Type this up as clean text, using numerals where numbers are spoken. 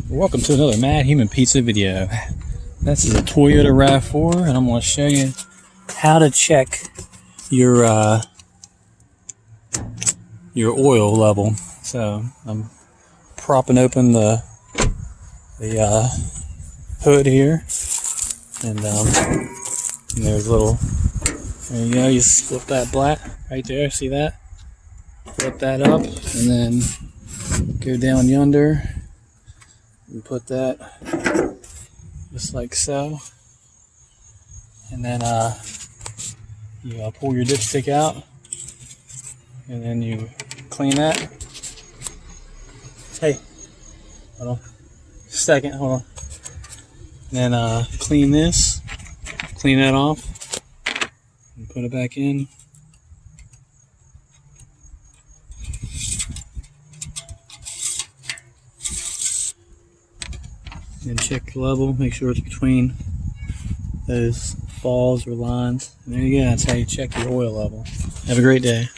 Welcome to another Matthumanpizza video. This is a Toyota RAV4 and I'm going to show you how to check your oil level. So I'm propping open the hood here, and there's a little, there you go, you just flip that black right there, see that? Flip that up and then go down yonder and put that just like so, and then you pull your dipstick out and then you clean that. Hey, hold on a second, hold on. And then clean this, clean that off and put it back in. And check the level, make sure it's between those balls or lines. And there you go, that's how you check your oil level. Have a great day.